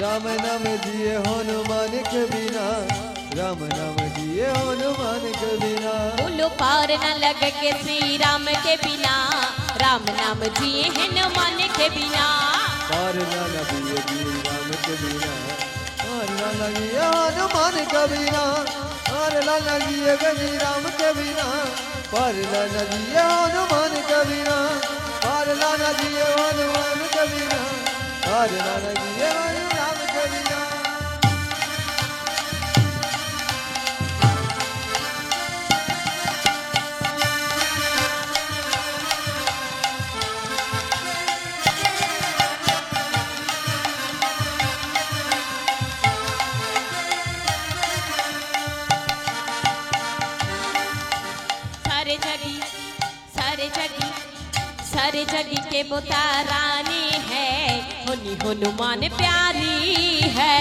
राम नाम जिए हनुमान के बिना, राम नाम जिए हनुमान के बिना। बोलो पार न लगे के श्री राम के बिना, राम नाम जिए हनुमान के बिना। पार न लगे श्री राम के बिना, पार न लगे हनुमान के बिना, पार न लगे श्री राम के बिना, पार न लगे हनुमान के बिना, पार न लगे हनुमान के बिना, पार न लगे राम के बिना। सारे जगी के बोता रानी है, होनी हनुमान प्यारी है।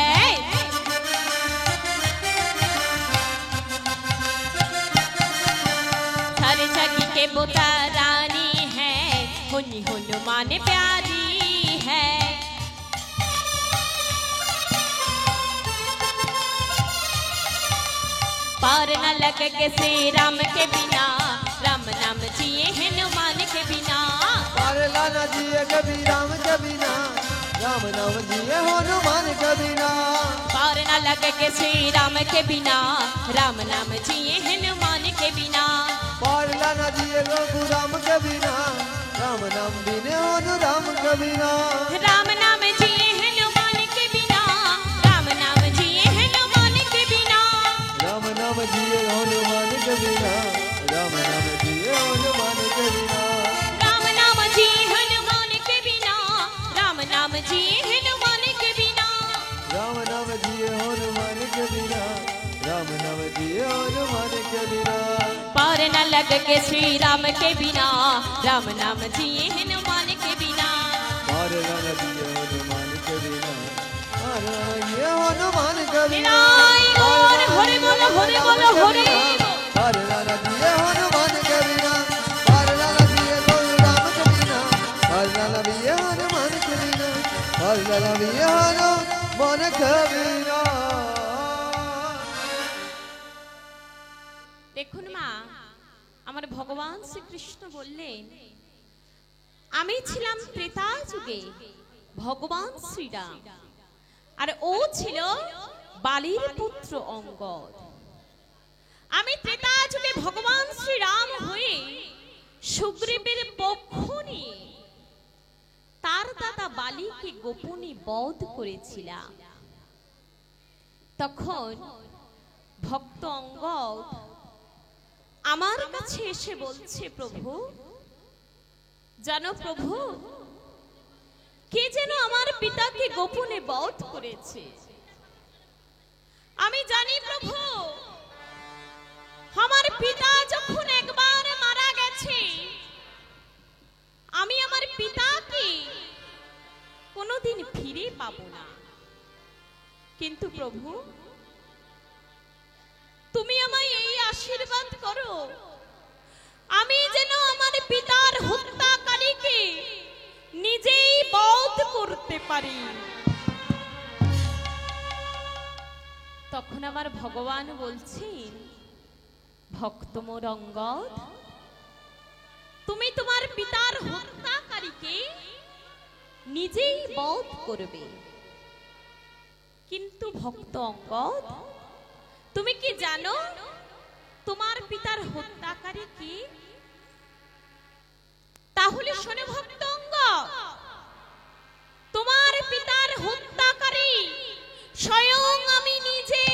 सारे जगी के बोता रानी है, होनी हनुमान प्यारी है। पार न लगे के श्री राम के बिना, राम नाम जिए हनुमान के बिना। पार न जिए कभी राम के बिना, राम नाम जिए हनुमान के बिना। पार न लगे के श्री राम के बिना, राम नाम जिए हनुमान के बिना। पार न जिए रघु राम के बिना, राम नाम बिने हनु राम के बिना। राम नाम जिए हनुमान के बिना, राम नाम जिए हनुमान के बिना। राम नाम जिए हनुमान के बिना, राम नाम जिए हनुमान के बिना। राम नाम जिए हनुमान के बिना, राम नाम जिए हनुमान के बिना। राम नाम जिए हनुमान के बिना, राम नाम जिए हनुमान के बिना। पार न लगे के श्री राम के बिना, राम नाम जिए हनुमान के बिना। पार न जिए हनुमान के बिना, पार न जिए हनुमान के बिना। हरे बोलो हरे बोलो हरे। पार न जिए हनुमान के बिना, पार न जिए राम के बिना, पार न जिए हनुमान के बिना, पार न जिए हनुमान के बिना। দেখুন মা, আমার ভগবান শ্রীকৃষ্ণ বললেন আমি ছিলাম ত্রেতা যুগে ভগবান শ্রীরাম, আর ও ছিল বালির পুত্র অঙ্গদ। আমি ত্রেতা যুগে ভগবান শ্রীরাম হয়ে সুগ্রীবের পক্ষ নিয়ে তার দাদা বালিকে গোপনে বধ করেছিলাম। তখন ভক্ত অঙ্গদ আমার কাছে এসে বলছে, প্রভু জানো প্রভু, কে যেন আমার পিতাকে গোপনে বধ করেছে। আমি জানি প্রভু, আমার পিতা যখন একবার মারা গেছে, আমি আমার পিতাকে কোনোদিন ফিরে পাবো না। কিন্তু প্রভু তুমি আমায় এই আশীর্বাদ করো, আমি যেন আমার পিতার হত্যাকারীকে নিজেই বধ করতে পারি। তখন আমার ভগবান বলছেন, ভক্ত মোর অঙ্গদ, তুমি তোমার পিতার হত্যাকারীকে নিজেই বধ করবে। কিন্তু ভক্ত অঙ্গদ, তুমি কি জানো তোমার পিতার হত্যাকারী কি? তাহলে শোনো ভক্ত অঙ্গদ, তোমার পিতার হত্যাকারী স্বয়ং আমি নিজে।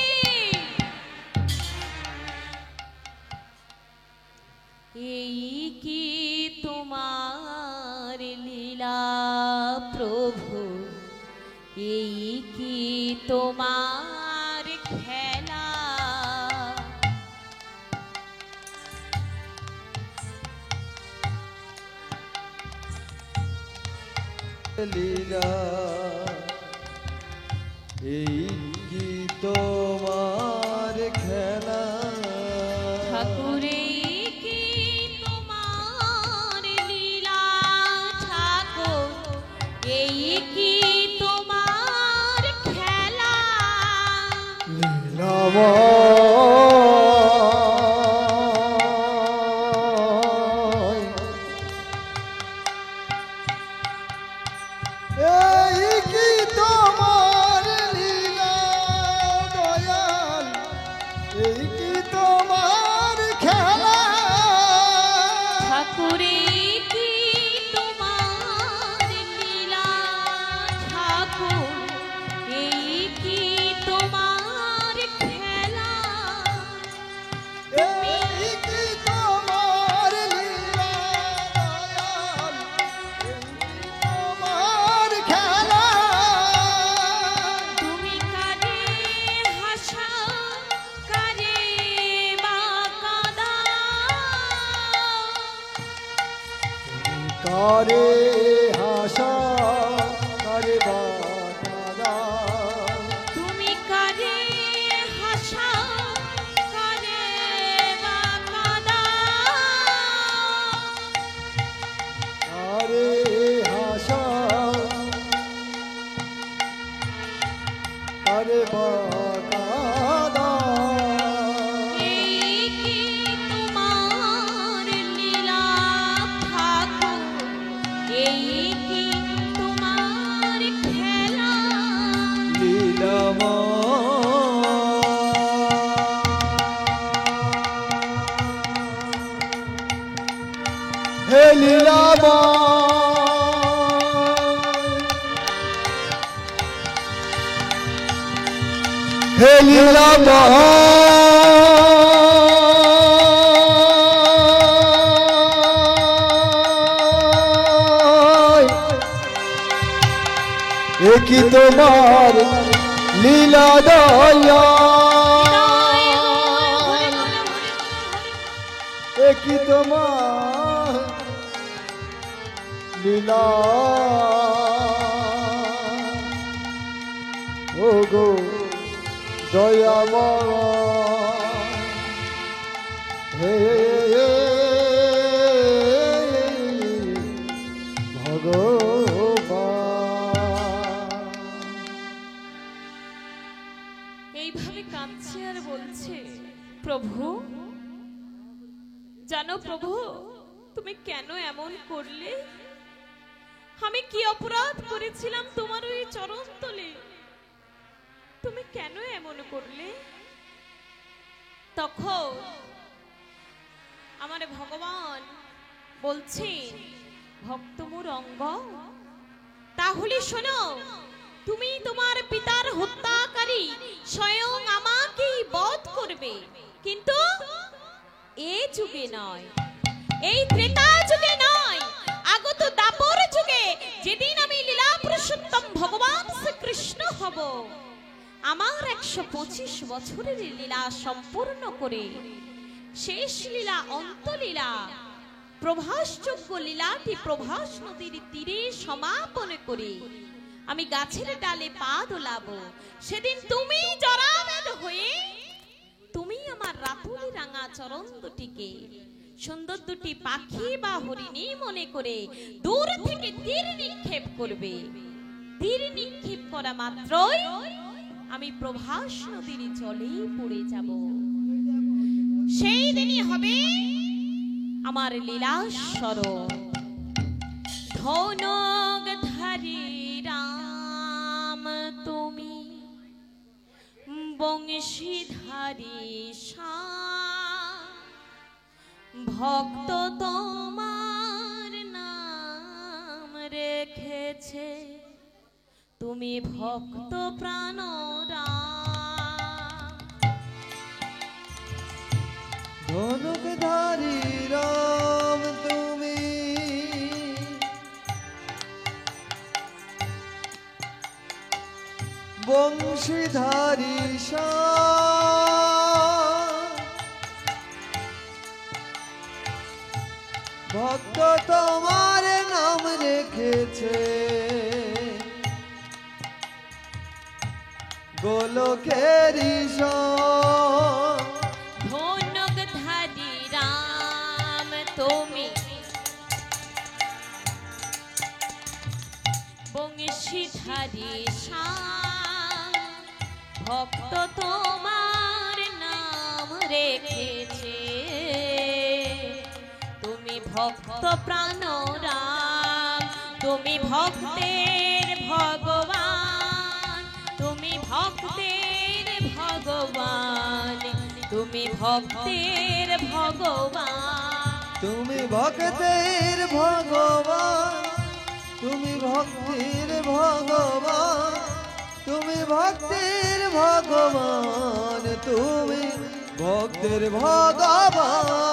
এই কি তোমার লীলা প্রভু, এই কি তোমার খেলা। লীলা এই কি তোমার খেলা। ঠাকুর এই কি তোমার লীলা, ঠাকুর এই কি তোমার খেলা। লীলাময় এই কি তোমার লীলা দয়াল এই কি তোমার খেলা ঠাকুরে কি তোমার লীলা ঠাকুর এই কি তোমার খেলা এই কি তোমার লীলা দয়াল এই কি তোমার খেলা তুমি কারে হাসা কারে বা কাঁদা কারে হাসা কারে বাধা তুমি কারে হাসা কারে বা কাঁদা কারে হাসা কারে বাধা এই কি তোমার লীলা ঠাকুর এই কি তোমার খেলা হে লীলাময় হে লীলাময় এ কি তোমার লীলা দয়া এ কি তোমার লীলা ও গো দয়াময় হে ভগবান এইভাবে কাঁদছে আর বলছে প্রভু জানো প্রভু তুমি কেন এমন করলে আমি কি অপরাধ করেছিলাম তোমার ওই চরণ তলে তুমি কেন এমন করলে তখন আমার ভগবান বলছেন ভক্ত মোর অঙ্গ তাহলে শোনো তুমি তোমার পিতার হত্যাকারী স্বয়ং আমাকেই বধ করবে কিন্তু এ যুগে নয় এই ত্রেতা যুগে নয় আগত দাপর যুগে যেদিন আমি লীলা পুরুষোত্তম ভগবান শ্রীকৃষ্ণ হব আমার 125 বছরের লীলা সম্পূর্ণ করে শেষ লীলা অন্তলীলা প্রভাসযোগ্য লীলাটি প্রভাস নদীর তীরে সমাপন করে আমি গাছের ডালে পা দোলাবো সেদিন তুমি জরাবেদ হয়ে তুমি আমার রাতুলি রাঙা চরণ দুটিকে সুন্দর দুটি পাখি বা হরিণী মনে করে দূর থেকে তীর নিক্ষেপ করবে তীর নিক্ষেপ করা মাত্রই আমি প্রভাস নদীর জলে পড়ে যাব সেই দিনই হবে আমার লীলাস্বর ধনুক ধারী রাম তুমি বংশীধারী ভক্ত তোমার নাম রেখেছে তুমি ভক্ত প্রাণরা ধনুকধারী রাম তুমি বংশীধারী ভক্ত তোমার নাম রেখেছে গোলকেরি ধনুকধারী রাম তুমি বংশীধারী ভক্ত তোমার ভক্ত প্রাণ রাম, তুমি ভক্তের ভগবান, তুমি ভক্তের ভগবান, তুমি ভক্তের ভগবান, তুমি ভক্তের ভগবান, তুমি ভক্তির ভগবান, তুমি ভক্তির ভগবান, তুমি ভক্তের ভগবান,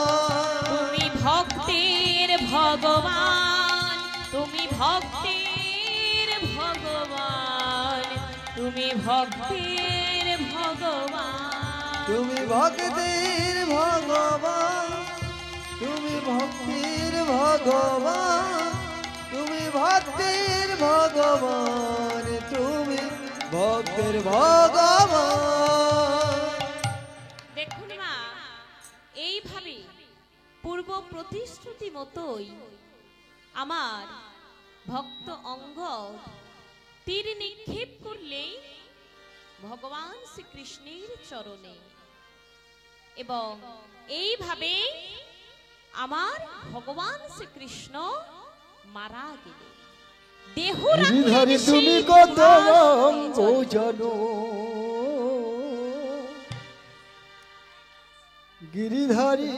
তুমি ভক্তের ভগবান, তুমি ভক্তের ভগবান, তুমি ভক্তের ভগবান, তুমি ভক্তির ভগবান, তুমি ভক্তির ভগবান, তুমি ভক্তির ভগবান, তুমি ভক্তের ভগবান। দেখুন মা, এইভাবে পূর্ব প্রতিশ্রুতি মতোই আমার ভক্ত অঙ্গদ তীর নিক্ষেপ করলে ভগবান শ্রীকৃষ্ণের চরণে, এবং এইভাবে আমার ভগবান শ্রীকৃষ্ণ মারা গেলেন। দেহ গিরিধারী তুমি কত রঙ্গ জানো, গিরিধারী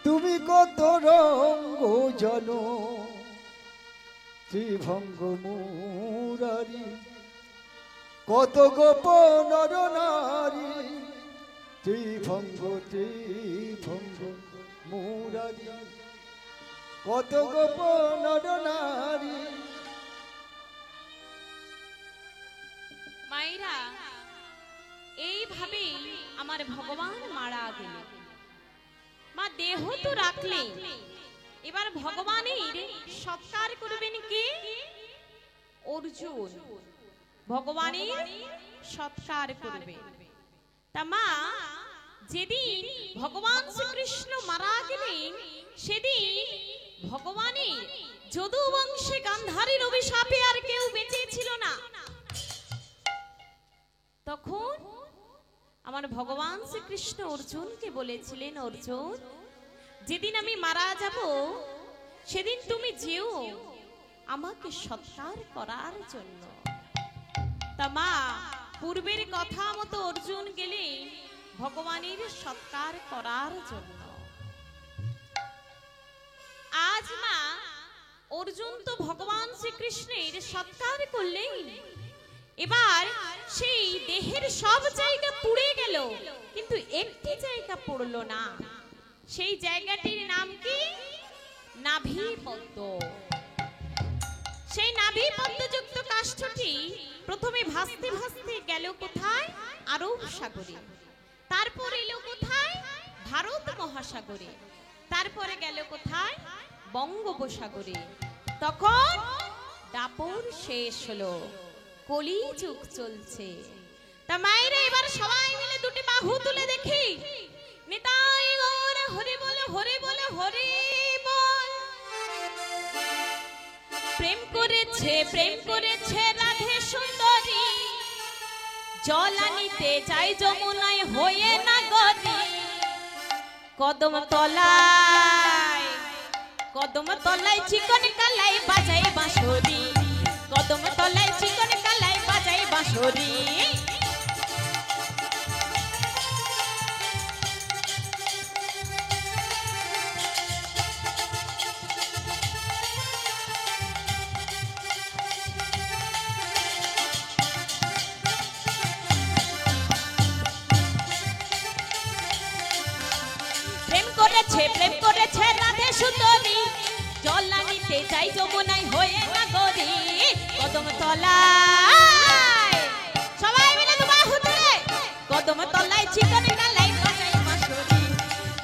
তুমি কত রঙ্গ জানো, ত্রিভঙ্গ মুরারি কত গোপন নর নারী, ত্রিভঙ্গ মুরারি কত গোপন নর নারী। মায়েরা, এইভাবে আমার ভগবান মারা গেলেন। মা দেহ তো রাখলেন, এবার ভগবানের সৎকার করবেন কে? অর্জুন ভগবানের সৎকার করবেন। তা মা, যেদিন ভগবান শ্রীকৃষ্ণ মারা গেলেন সেদিন ভগবানের যদু বংশে গান্ধারীর অভিশাপে আর কেউ বেঁচে ছিল না। তখন আমার ভগবান শ্রীকৃষ্ণ অর্জুনকে বলেছিলেন, অর্জুন, যেদিন আমি মারা যাব সেদিন তুমি যেও আমাকে সৎকার করার জন্য। তা মা, পূর্বের কথা মতো অর্জুন গেলেন ভগবানের সৎকার করার জন্য। আজ মা, অর্জুন তো ভগবান শ্রীকৃষ্ণের সৎকার করলেন, এবার সেই দেহের সব জায়গা পুড়ে গেল, কিন্তু একটি জায়গা পড়লো না। সেই জায়গাটির নাম কি? নাভি পদ্ম। সেই নাভি পদ্মযুক্ত কাষ্ঠটি প্রথমে ভাসতে ভাসতে গেল কোথায়? আরব সাগরে। তারপর এলো কোথায়? ভারত মহাসাগরে। তারপরে গেল কোথায়? বঙ্গোপসাগরে। তখন দাপর শেষ হলো, কলিযুগ চলছে। তা মায়েরা, এবার সবাই মিলে দুটি বাহু তুলে দেখি, নিতাই গৌর হরি বল, হরি বল, হরি বল। প্রেম করেছে রাধে সুন্দরী, জল আনিতে যাই যমুনায় হয়ে না গতি। কদম তলায় চিকন কালাই বাজাই বাঁশরি, কদম তলায় চিকন কালাই বাজাই বাঁশরি। প্রেম করেছে রাধে সুন্দরী, জল আনিতে যাই যমুনায় হয়ে না গরি। কদম তলায়, সবাই মিলে তোমার হুতুরে, কদম তলায় চিকন কালাই বাজাই বাঁশরি,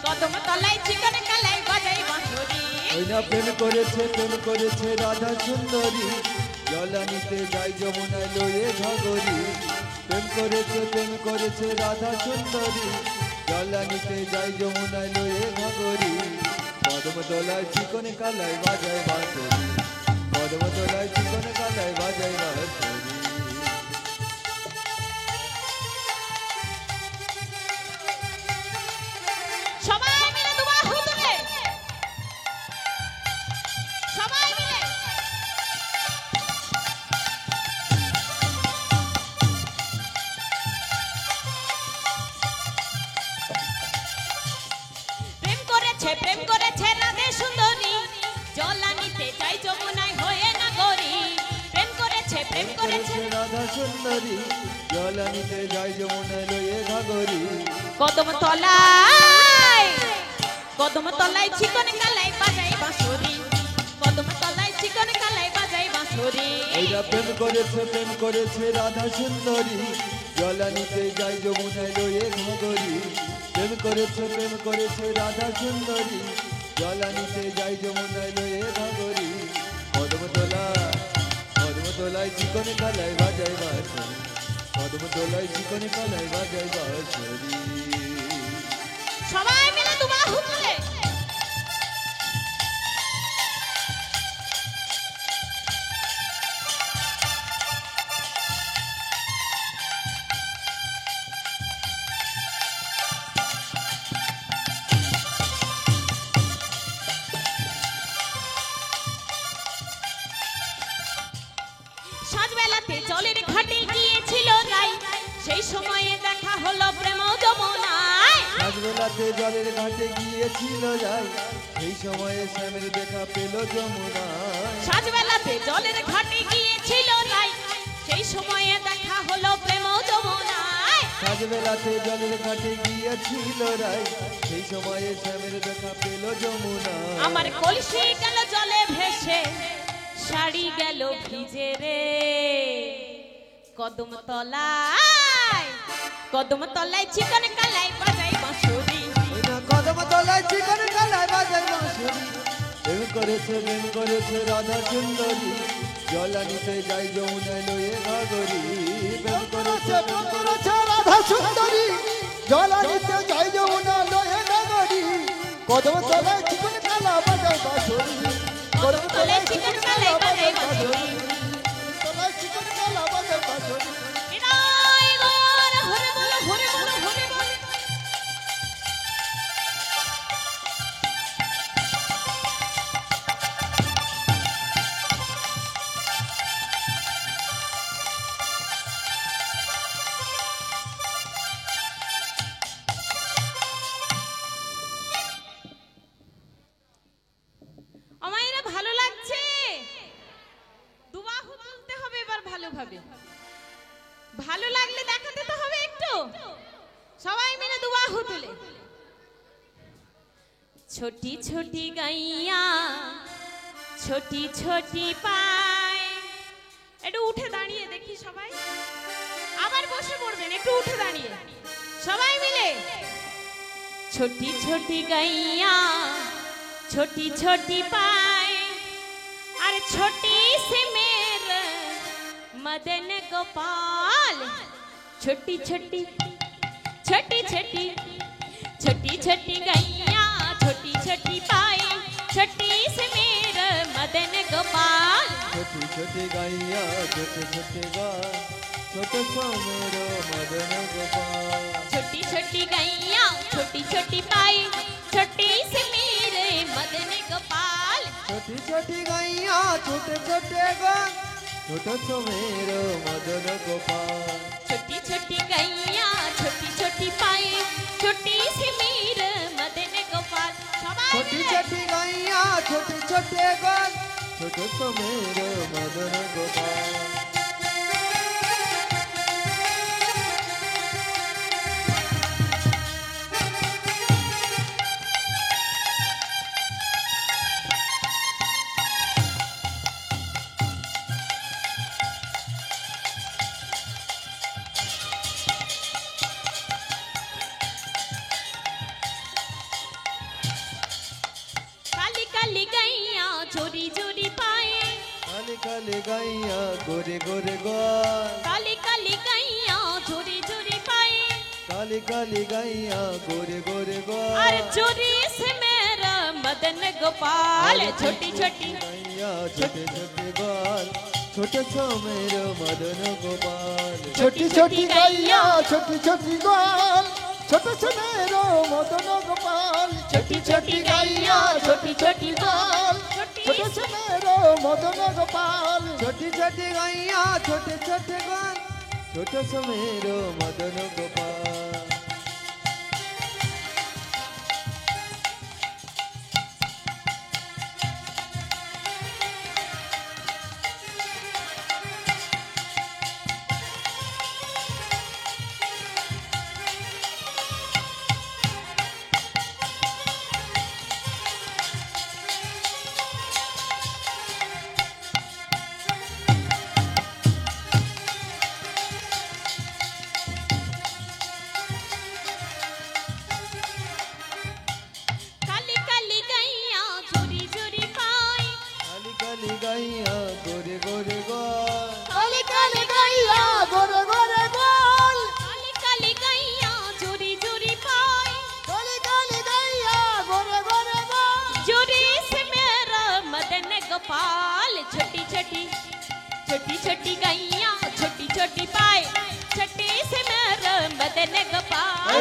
কদম তলায় চিকন কালাই বাজাই বাঁশরি। ওই না প্রেম করেছে রাধা সুন্দরী, জল আনিতে যাই যমুনায় লয়ে ঘগরি। প্রেম করেছে রাধা সুন্দরী, জল আনিতে যাই যমুনায় লয়ে ঘগরি। কদম তলায় চিকন কালাই বাজায় বাঁশরি, কদম তলায় চিকন কালাই বাজায় বাঁশরি। সবাই মিলে তোমার হুতুরে, রাধা সুন্দরী জলানিতে যায় যমুনায় লয়ে ঘাগরি কদম তলায় চিকন কালাই বাজাই বাঁশরি, কদম তলায় চিকন কালাই বাজাই বাঁশরি। এরা প্রেম করেছে রাধা সুন্দরী জলানিতে যায় যমুনায় লয়ে ঘাগরি প্রেম করেছে রাধা সুন্দরী জলানিতে যায় যমুনায় লয়ে ঘাগরি কদম তলায় চিকন কালাই বাজাই বাঁশরি, কদম তলায় চিকন কালাই বাজাই বাঁশরি। সবাই মিলে দুবাহু তুলে সাজবেলাতে জলের ঘাটে গিয়েছিল রাই, সেই সময়ে দেখা হলো প্রেম যমুনায়। সাজবেলাতে জলের ঘাটে গিয়েছিল যাই সেই সময়ে শ্যামের দেখা পেল যমুনায়। সাজবেলাতে জলের ঘাটে গিয়েছিল রাই, সেই সময়ে দেখা হলো প্রেম যমুনায়। সাজবেলাতে জলের ঘাটে গিয়েছিল রাই সেই সময়ে শ্যামের দেখা পেল যমুনায়। আমার কলসি গেল জলে ভেসে, শাড়ি গেল ভিজে রে, কদম তলায় চিকন কালাই বাজাই বাঁশরি। কদম তলায় চিকন কালাই বাজাই বাঁশরি প্রেম করেছে রাধা সুন্দরী জলানিতে যাই যমুনায় লয়ে ঘাগরি প্রেম করেছে রাধা সুন্দরী জলানিতে যাই যমুনা লয়ে ঘাগরি কদম তলায় চিকন কালা বাজাই বাঁশরি, কদম তলায় চিকন কালাই বাজাই বাঁশরি। তলায় চিকন কালা বাজাই বাঁশরি। বিদায় গর হরে বল হরে বল হরে বল। আমায় ভালো লাগছে, দুবাহু তুলতে হবে এবার ভালোভাবে। ভালো লাগলে দেখাতে তো হবে একটু, সবাই মিলে দুবাহু তুলে। ছোটি ছোটি গাইয়া ছোটি ছোটি পায়, একটু উঠে দাঁড়িয়ে দেখি সবাই, আবার বসে পড়বেন, একটু উঠে দাঁড়িয়ে সবাই মিলে। ছোটি ছোটি গাইয়া छोटी छोटी पाए और छोटी सी मेरे मदन गोपाल। छोटी छोटी छोटी छोटी छोटी छोटी गैया छोटी छोटी पाए छोटी सी मेरे मदन गोपाल। छोटी छोटी गैया छोटे गाय छोटे सो मेरो मदन गोपाल। छोटी छोटी गैया छोटी छोटी पाए छोटी सी मेरे मदन गोपाल। छोटी छोटी गैया छोटे गाय छोटे सो मेरो मदन गोपाल। छोटी छोटी गैया छोटी छोटी पाए छोटी सी मेरे मदन गोपाल। छोटी छोटी गैया छोटे गाय छोटे सो मेरो मदन गोपाल। जोरी जोरी पाए काली काली गैया गोरे गोरे गाय। काली काली गैया जोरी जोरी पाए काली काली गैया गोरे गोरे गाय। अरे जोरी से मेरा मदन गोपाल। छोटी छोटी गैया छोटे छोटे गाल छोटे सो मेरो मदन गोपाल। छोटी छोटी गैया छोटी छोटी गाल छोटे से मेरो मदन गोपाल। छोटी छोटी गैया छोटी छोटी गाल छोटे से मेरो मदन गोपाल। छोटी छोटी गैया छोटे गाल छोटे सो मेरो मदन गोपाल।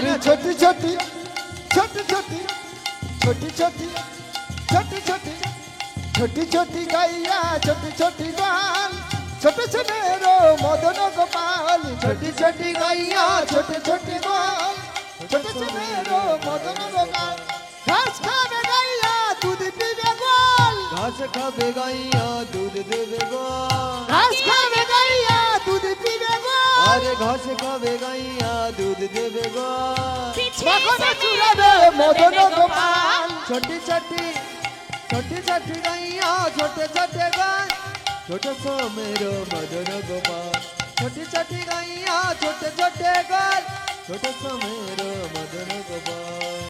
अरे छोटी छोटी छोटी छोटी छोटी छोटी छोटी छोटी छोटी छोटी गैया छोटी छोटी गाल छोटे छोटे रो मदन गोपाल छोटी छोटी गैया छोटे छोटी गाल छोटे छोटे रो मदन गोपाल घास खावे गैया दूध पीवे गोल घास खावे गैया दूध देवे गोल घास खावे गैया दूध पीवे गोल अरे घास खावे गैया दूध देवे गोल पीछे मखन से चुरावे मदन गोपाल छोटी छोटी छोटी छोटी गैया छोटे छोटे गाय छोटे सो मेरो मदन गोपाल छोटी छोटी गैया छोटे छोटे गाय छोटे सो मेरो मदन गोपाल।